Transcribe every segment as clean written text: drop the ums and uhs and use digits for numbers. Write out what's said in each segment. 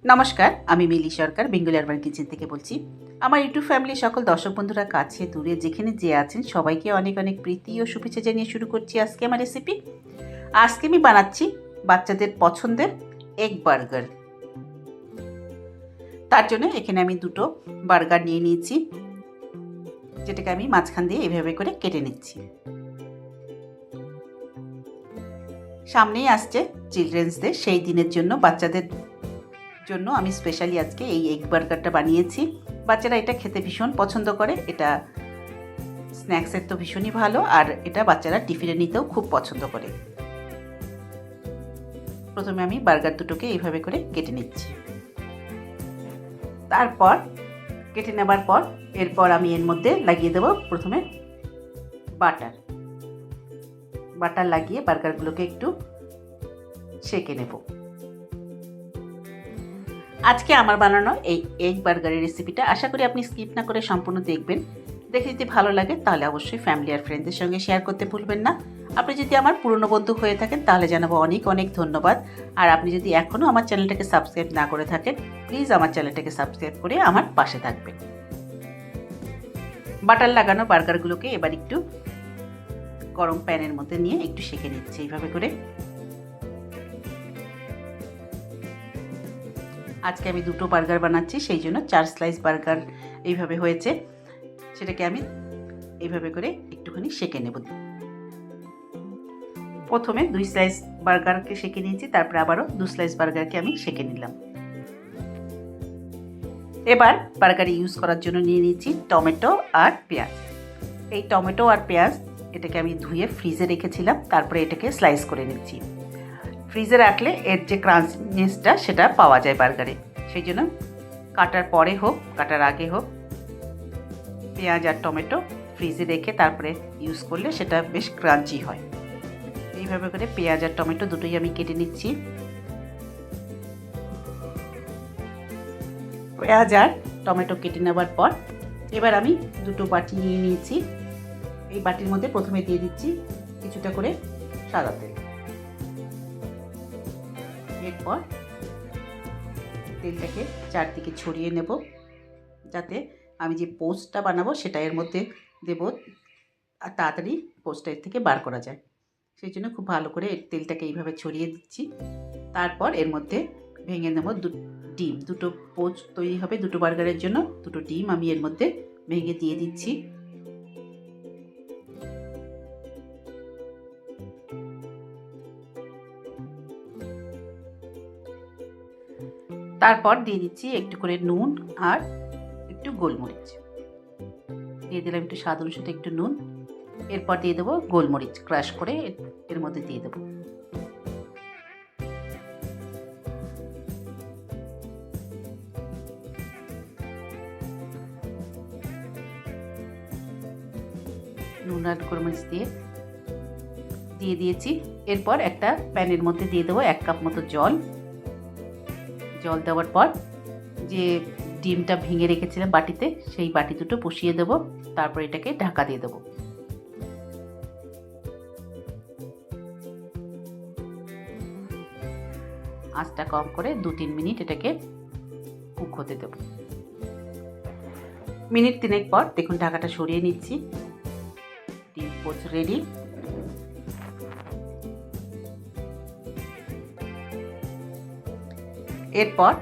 নমস্কার, আমি মিলি সরকার Bengali urban kitchen থেকে বলছি। আমার ইউটিউব ফ্যামিলির সকল দর্শক বন্ধুরা কাছে দূরে যেখানে যে আছেন সবাইকে অনেক অনেক প্রীতি ও শুভেচ্ছা জানিয়ে শুরু করছি আজকে আমার রেসিপি। আজকে আমি বানাচ্ছি বাচ্চাদের পছন্দের এগ বার্গার। তার জন্য এখানে আমি দুটো বার্গার নিয়ে নিয়েছি, যেটাকে আমি মাঝখান দিয়ে এভাবে করে কেটে নিচ্ছি। সামনেই আসছে চিলড্রেন্স ডে, সেই দিনের জন্য বাচ্চাদের জন্য আমি স্পেশালি আজকে এই এগ বার্গারটা বানিয়েছি। বাচ্চারা এটা খেতে ভীষণ পছন্দ করে, এটা স্ন্যাক্সের তো ভীষণই ভালো, আর এটা বাচ্চারা টিফিনে নিতেও খুব পছন্দ করে। প্রথমে আমি বার্গার দুটোকে এইভাবে করে কেটে নিচ্ছি। তারপর কেটে নেবার পর এরপর আমি এর মধ্যে লাগিয়ে দেবো প্রথমে বাটার লাগিয়ে বার্গারগুলোকে একটু সেঁকে নেব। আজকে আমার বানানো এই এগ বার্গারের রেসিপিটা আশা করি আপনি স্কিপ না করে সম্পূর্ণ দেখবেন। দেখে যদি ভালো লাগে তাহলে অবশ্যই ফ্যামিলি আর ফ্রেন্ডদের সঙ্গে শেয়ার করতে ভুলবেন না। আপনি যদি আমার পুরনো বন্ধু হয়ে থাকেন তাহলে জানাবো অনেক অনেক ধন্যবাদ। আর আপনি যদি এখনও আমার চ্যানেলটাকে সাবস্ক্রাইব না করে থাকেন, প্লিজ আমার চ্যানেলটাকে সাবস্ক্রাইব করে আমার পাশে থাকবেন। বাটার লাগানো বার্গারগুলোকে এবার একটু গরম প্যানের মধ্যে নিয়ে একটু সেঁকে নিচ্ছি এইভাবে করে। আজকে আমি দুটো বার্গার বানাচ্ছি, সেই জন্য 4 স্লাইস বার্গার এইভাবে হয়েছে। সেটাকে আমি এইভাবে করে একটুখানি সেঁকে নেব। প্রথমে 2 স্লাইস বার্গারকে সেঁকে নিয়েছি, তারপরে আবারও 2 স্লাইস বার্গারকে আমি সেঁকে নিলাম। এবার বার্গারে ইউজ করার জন্য নিয়ে নিয়েছি টমেটো আর পেঁয়াজ। এই টমেটো আর পেঁয়াজ এটাকে আমি ধুয়ে ফ্রিজে রেখেছিলাম, তারপরে এটাকে স্লাইস করে নিচ্ছি। ফ্রিজে রাখলে এর যে ক্রাঞ্চনেসটা সেটা পাওয়া যায় বার্গারে, সেই জন্য কাটার পরে হোক কাটার আগে হোক পেঁয়াজ আর টমেটো ফ্রিজে রেখে তারপরে ইউজ করলে সেটা বেশ ক্রাঞ্চি হয়। এইভাবে করে পেঁয়াজ আর টমেটো দুটোই আমি কেটে নিচ্ছি। পেঁয়াজ আর টমেটো কেটে নেওয়ার পর এবার আমি দুটো বাটি নিয়ে নিয়েছি। এই বাটির মধ্যে প্রথমে দিয়ে দিচ্ছি কিছুটা করে সাদা তেল। এরপর তেলটাকে চারদিকে ছড়িয়ে নেব, যাতে আমি যে পোস্টটা বানাবো সেটা এর মধ্যে দেব আর তাড়াতাড়ি পোস্টটা এর থেকে বার করা যায়। সেই জন্য খুব ভালো করে তেলটাকে এইভাবে ছড়িয়ে দিচ্ছি। তারপর এর মধ্যে ভেঙে নেব ডিম। দুটো পোস্ট তৈরি হবে দুটো বার্গারের জন্য, দুটো ডিম আমি এর মধ্যে ভেঙে দিয়ে দিচ্ছি। তারপর দিয়ে দিচ্ছি একটু করে নুন আর একটু গোলমরিচ। দিয়ে দিলাম একটু স্বাদ অনুসারে একটু নুন। এরপর দিয়ে দেবো গোলমরিচ ক্রাশ করে এর মধ্যে দিয়ে দেবো। নুন আর গোলমরিচ দিয়ে দিয়েছি। এরপর একটা প্যানের মধ্যে দিয়ে দেবো 1 কাপ মতো জল। জল দেওয়ার পর যে ডিমটা ভেঙে রেখেছিলাম বাটিতে, সেই বাটি দুটো বসিয়ে দেবো। তারপর এটাকে ঢাকা দিয়ে দেবো। আঁচটা কম করে 2-3 মিনিট এটাকে কুক হতে দেবো। মিনিট 3 পর দেখুন ঢাকাটা সরিয়ে নিচ্ছি। ডিম পোস্ট রেডি। এরপর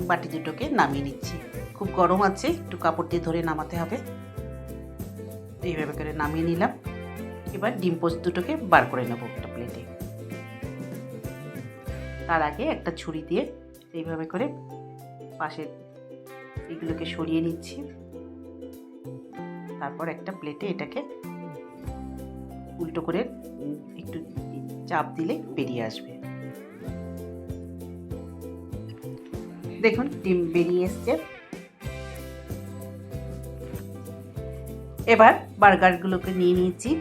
বাটি দুটোকে নামিয়ে নিচ্ছি। খুব গরম আছে, একটু কাপড় দিয়ে ধরে নামাতে হবে। এইভাবে করে নামিয়ে নিলাম। এবার ডিম পোস্ট দুটোকে বার করে নেব একটা প্লেটে। তার আগে একটা ছুরি দিয়ে এইভাবে করে পাশে এগুলোকে সরিয়ে নিচ্ছি। তারপর একটা প্লেটে এটাকে উল্টো করে একটু চাপ দিলে বেরিয়ে আসবে। দেখুন ডিম বেরিয়ে এসছে। এবার বার্গারগুলোকে নিয়ে নিয়েছি,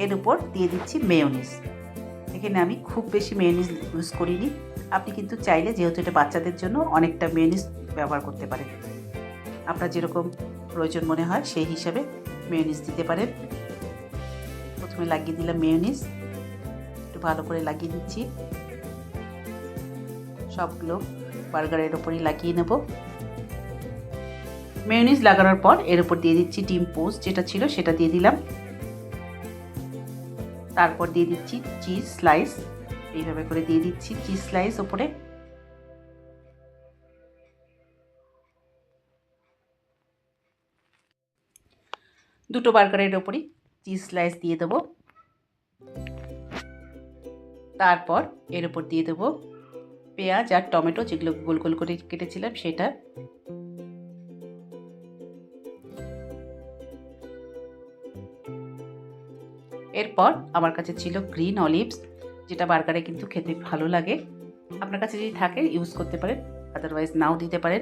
এর উপর দিয়ে দিচ্ছি মেয়োনিজ। এখানে আমি খুব বেশি মেয়োনিজ ইউজ করিনি। আপনি কিন্তু চাইলে, যেহেতু এটা বাচ্চাদের জন্য, অনেকটা মেয়োনিজ ব্যবহার করতে পারেন। আপনার যেরকম প্রয়োজন মনে হয় সেই হিসাবে মেয়োনিজ দিতে পারেন। প্রথমে লাগিয়ে দিলাম মেয়োনিজ, একটু ভালো করে লাগিয়ে দিচ্ছি। সবগুলো বার্গারের ওপরই লাগিয়ে নেব। মেয়োনিজ লাগানোর পর এর উপর দিয়ে দিচ্ছি ডিম পোস্ট যেটা ছিল সেটা দিয়ে দিলাম। তারপর দিয়ে দিচ্ছি চিজ স্লাইস, এইভাবে করে দিয়ে দিচ্ছি চিজ স্লাইস ওপরে। দুটো বার্গারের ওপরই চিজ স্লাইস দিয়ে দেবো। তারপর এর ওপর দিয়ে দেবো পেঁয়াজ আর টমেটো যেগুলো গোল গোল করে কেটেছিলাম সেটা। এরপর আমার কাছে ছিল গ্রিন অলিভস, যেটা বার্গারে কিন্তু খেতে ভালো লাগে। আপনার কাছে যদি থাকে ইউজ করতে পারেন, আদারওয়াইজ নাও দিতে পারেন।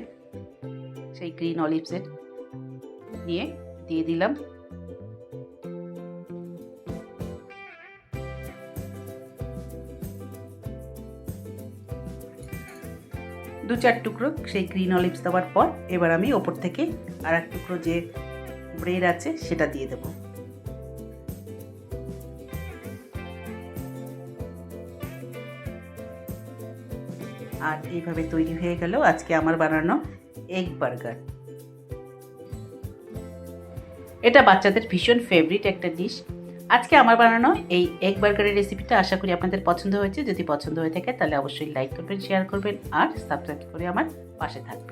সেই গ্রিন অলিভসের নিয়ে দিয়ে দিলাম। দু চার টুকরো সেই গ্রিন অলিভস দেওয়ার পর এবার আমি ওপর থেকে আর এক টুকরো যে ব্রেড আছে সেটা দিয়ে দেবো। আর এইভাবে তৈরি হয়ে গেল আজকে আমার বানানো এগ বার্গার। এটা বাচ্চাদের ভীষণ ফেভারিট একটা ডিশ। আজকে আমার বানানো এই এগ বার্গারের রেসিপিটা আশা করি আপনাদের পছন্দ হয়েছে। যদি পছন্দ হয়ে থাকে তাহলে অবশ্যই লাইক করবেন, শেয়ার করবেন আর সাবস্ক্রাইব করে আমার পাশে থাকবেন।